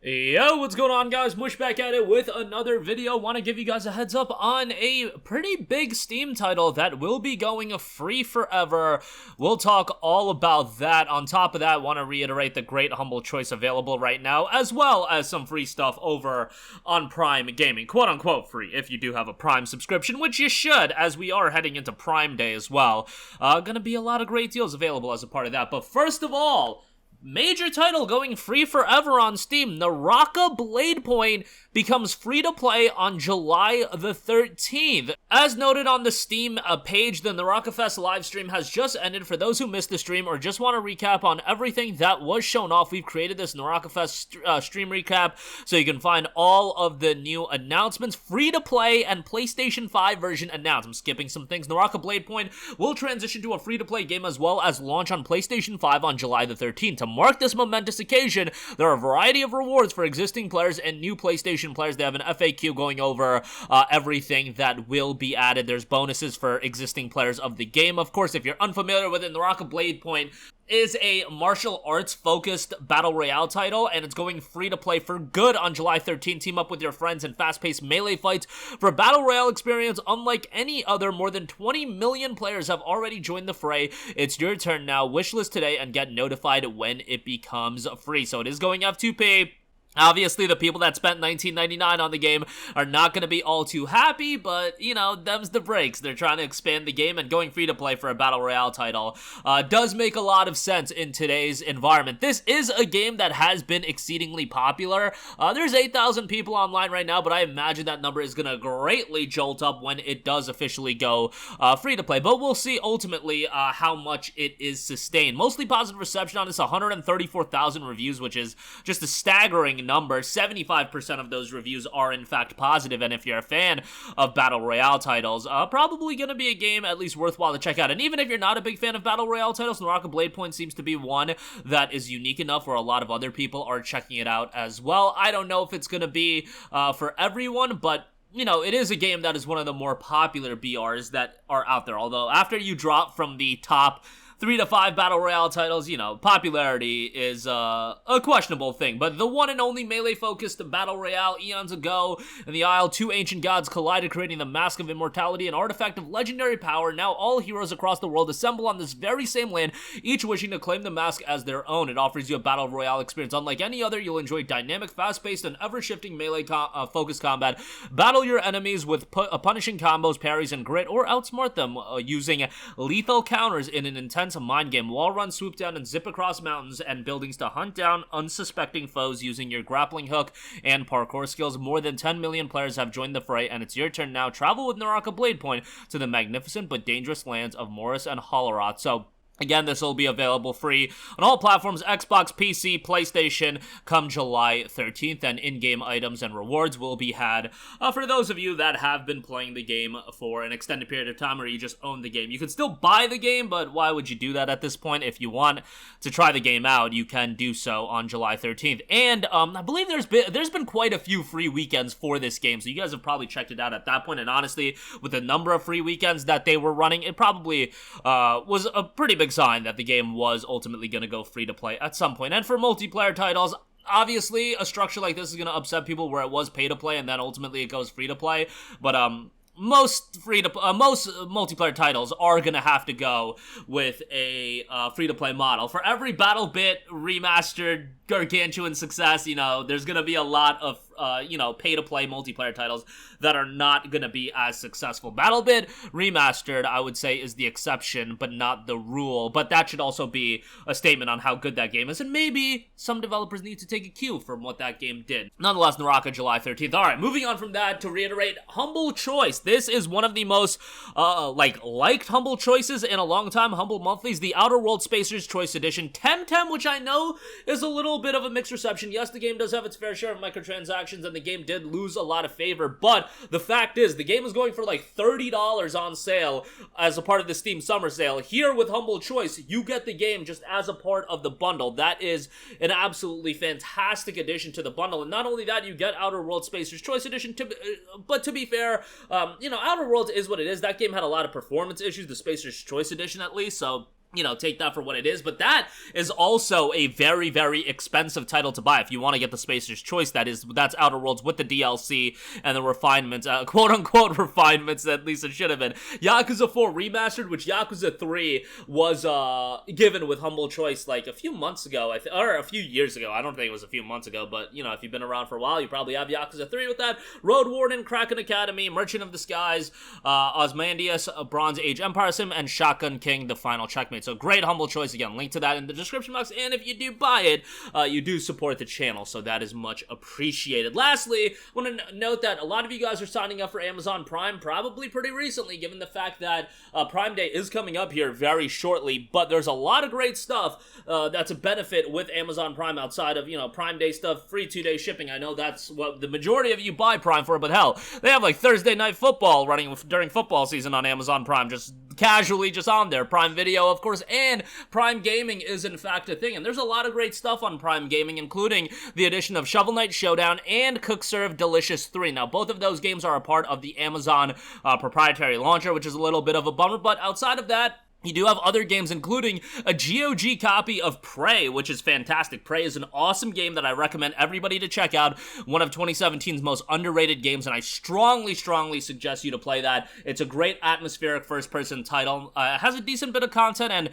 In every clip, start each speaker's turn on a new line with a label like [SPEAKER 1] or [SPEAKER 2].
[SPEAKER 1] Yo, what's going on, guys? Mush back at it with another video. Want to give you guys a heads up on a pretty big Steam title that will be going free forever. We'll talk all about that. On top of that, want to reiterate the great humble choice available right now, as well as some free stuff over on Prime Gaming. Quote-unquote free, if you do have a Prime subscription, which you should, as we are heading into Prime Day as well. Gonna be a lot of great deals available as a part of that. But first of all, major title going free forever on Steam. Naraka Bladepoint becomes free to play on July the 13th. As noted on the Steam page, the Naraka Fest live stream has just ended. For those who missed the stream or just want to recap on everything that was shown off, we've created this Naraka Fest stream recap so you can find all of the new announcements, free to play and PlayStation 5 version announced. I'm skipping some things. Naraka Bladepoint will transition to a free to play game as well as launch on PlayStation 5 on July the 13th. To mark this momentous occasion, there are a variety of rewards for existing players and new PlayStation players. They have an FAQ going over everything that will be added. There's bonuses for existing players of the game. Of course, if you're unfamiliar with it, Naraka Bladepoint is a martial arts focused battle royale title, and it's going free to play for good on July 13th. Team up with your friends in fast-paced melee fights for a battle royale experience unlike any other. More than 20 million players have already joined the fray. It's your turn now. Wishlist today and get notified when it becomes free. So it is going F2P. Obviously, the people that spent $19.99 on the game are not going to be all too happy, but, you know, them's the breaks. They're trying to expand the game, and going free to play for a Battle Royale title does make a lot of sense in today's environment. This is a game that has been exceedingly popular. There's 8,000 people online right now, but I imagine that number is going to greatly jolt up when it does officially go free to play. But we'll see ultimately how much it is sustained. Mostly positive reception on this, 134,000 reviews, which is just a staggering number. 75% of those reviews are in fact positive, and if you're a fan of Battle Royale titles, probably gonna be a game at least worthwhile to check out. And even if you're not a big fan of Battle Royale titles, Naraka Bladepoint seems to be one that is unique enough where a lot of other people are checking it out as well. I don't know if it's gonna be for everyone, but you know, it is a game that is one of the more popular BRs that are out there. Although after you drop from the top 3 to 5 Battle Royale titles, you know, popularity is a questionable thing. But the one and only melee-focused Battle Royale eons ago, in the Isle, two ancient gods collided, creating the Mask of Immortality, an artifact of legendary power. Now all heroes across the world assemble on this very same land, each wishing to claim the mask as their own. It offers you a Battle Royale experience unlike any other. You'll enjoy dynamic, fast-paced, and ever-shifting melee-focused combat. Battle your enemies with punishing combos, parries, and grit, or outsmart them using lethal counters in an intense mind game. Wall run, swoop down, and zip across mountains and buildings to hunt down unsuspecting foes using your grappling hook and parkour skills. More than 10 million players have joined the fray, and it's your turn now. Travel with Naraka Bladepoint to the magnificent but dangerous lands of Morris and Holleroth. So again, this will be available free on all platforms, Xbox, PC, PlayStation, come July 13th, and in-game items and rewards will be had for those of you that have been playing the game for an extended period of time, or you just own the game. You can still buy the game, but why would you do that at this point? If you want to try the game out, you can do so on July 13th. And I believe there's been quite a few free weekends for this game, so you guys have probably checked it out at that point. And honestly, with the number of free weekends that they were running, it probably was a pretty big sign that the game was ultimately going to go free to play at some point. And for multiplayer titles, obviously a structure like this is going to upset people where it was pay to play and then ultimately it goes free to play, but most multiplayer titles are gonna have to go with a free-to-play model. For every BattleBit remastered gargantuan success, you know, there's gonna be a lot of pay-to-play multiplayer titles that are not gonna be as successful. BattleBit remastered, I would say, is the exception, but not the rule. But that should also be a statement on how good that game is, and maybe some developers need to take a cue from what that game did. Nonetheless, Naraka, July 13th. All right, moving on from that, to reiterate, humble choice. This is one of the most liked humble choices in a long time. Humble monthlies, the Outer World Spacers Choice Edition. Temtem, which I know is a little bit of a mixed reception. Yes, the game does have its fair share of microtransactions, and the game did lose a lot of favor, but the fact is, the game is going for like $30 on sale as a part of the Steam Summer Sale. Here with Humble Choice, you get the game just as a part of the bundle. That is an absolutely fantastic addition to the bundle, and not only that, you get Outer World Spacers Choice Edition, but to be fair, Outer Worlds is what it is. That game had a lot of performance issues, the Spacer's Choice Edition at least, so you know, take that for what it is, but that is also a very, very expensive title to buy if you want to get the Spacer's Choice. That's Outer Worlds with the DLC and the refinements, quote-unquote refinements, at least it should have been. Yakuza 4 Remastered, which Yakuza 3 was given with humble choice like a few months ago, or a few years ago. I don't think it was a few months ago, but, you know, if you've been around for a while, you probably have Yakuza 3 with that. Road Warden, Kraken Academy, Merchant of the Skies, Osmandius, Bronze Age Empire Sim, and Shotgun King, the final checkmate. So great humble choice. Again, link to that in the description box, and if you do buy it, you do support the channel, so that is much appreciated. Lastly, I want to note that a lot of you guys are signing up for Amazon Prime probably pretty recently, given the fact that Prime Day is coming up here very shortly, but there's a lot of great stuff that's a benefit with Amazon Prime outside of, you know, Prime Day stuff, free 2-day shipping. I know that's what the majority of you buy Prime for, but hell, they have like Thursday Night Football running during football season on Amazon Prime, just casually just on there. Prime Video, of course, and Prime Gaming is in fact a thing, and there's a lot of great stuff on Prime Gaming, including the addition of Shovel Knight Showdown and Cook Serve Delicious 3. Now, both of those games are a part of the Amazon proprietary launcher, which is a little bit of a bummer, but outside of that, you do have other games, including a GOG copy of Prey, which is fantastic. Prey is an awesome game that I recommend everybody to check out. One of 2017's most underrated games, and I strongly, strongly suggest you to play that. It's a great atmospheric first-person title. It has a decent bit of content, and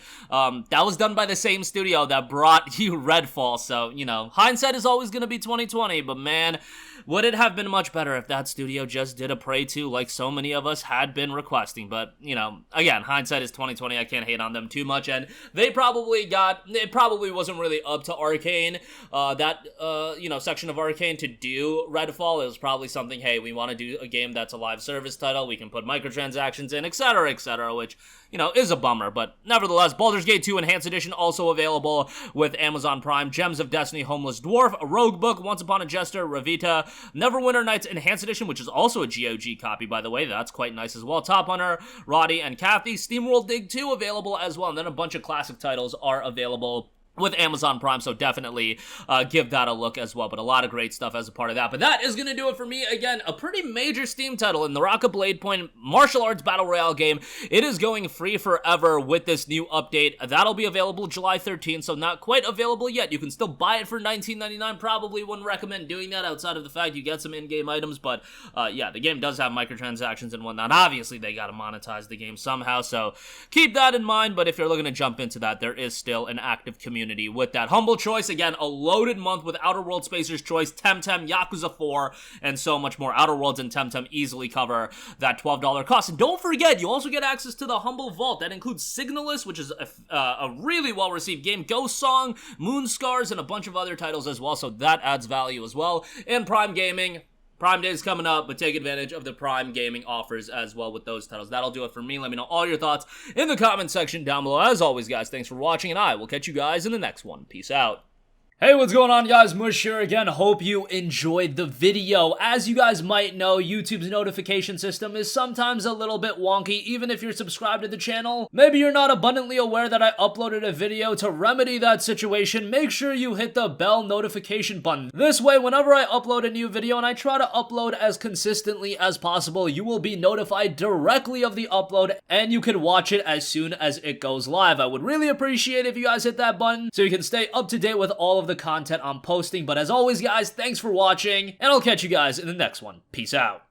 [SPEAKER 1] that was done by the same studio that brought you Redfall. So, you know, hindsight is always going to be 2020, but man, would it have been much better if that studio just did a Prey 2 like so many of us had been requesting. But, you know, again, hindsight is 2020. I can't hate on them too much, and it probably wasn't really up to Arcane, you know, section of Arcane to do Redfall. It was probably something, hey, we want to do a game that's a live service title, we can put microtransactions in, etc., which, you know, is a bummer, but nevertheless, Baldur's Gate 2 Enhanced Edition also available with Amazon Prime, Gems of Destiny, Homeless Dwarf, a Rogue Book, Once Upon a Jester, Ravita, Neverwinter Nights Enhanced Edition, which is also a GOG copy, by the way, that's quite nice as well, Top Hunter, Roddy, and Kathy, SteamWorld Dig 2 available as well, and then a bunch of classic titles are available with Amazon Prime, so definitely give that a look as well, but a lot of great stuff as a part of that. But that is going to do it for me. Again, a pretty major Steam title in Naraka Bladepoint martial arts battle royale game. It is going free forever with this new update. That'll be available July 13th, so not quite available yet. You can still buy it for $19.99. Probably wouldn't recommend doing that outside of the fact you get some in-game items, but yeah, the game does have microtransactions and whatnot. Obviously, they got to monetize the game somehow, so keep that in mind, but if you're looking to jump into that, there is still an active community with that. Humble choice, again, a loaded month with Outer Worlds, Spacer's Choice, Temtem, Yakuza 4, and so much more. Outer Worlds and Temtem easily cover that $12 cost. And don't forget, you also get access to the Humble Vault. That includes Signalis, which is a really well-received game, Ghost Song, Moonscars, and a bunch of other titles as well, so that adds value as well. And Prime Gaming. Prime Day is coming up, but take advantage of the Prime Gaming offers as well with those titles. That'll do it for me. Let me know all your thoughts in the comment section down below. As always, guys, thanks for watching, and I will catch you guys in the next one. Peace out. Hey, what's going on, guys? Mush here again. Hope you enjoyed the video. As you guys might know, YouTube's notification system is sometimes a little bit wonky, even if you're subscribed to the channel. Maybe you're not abundantly aware that I uploaded a video. To remedy that situation, make sure you hit the bell notification button. This way, whenever I upload a new video, and I try to upload as consistently as possible, you will be notified directly of the upload, and you can watch it as soon as it goes live. I would really appreciate if you guys hit that button so you can stay up to date with all of the content I'm posting. But as always, guys, thanks for watching, and I'll catch you guys in the next one. Peace out.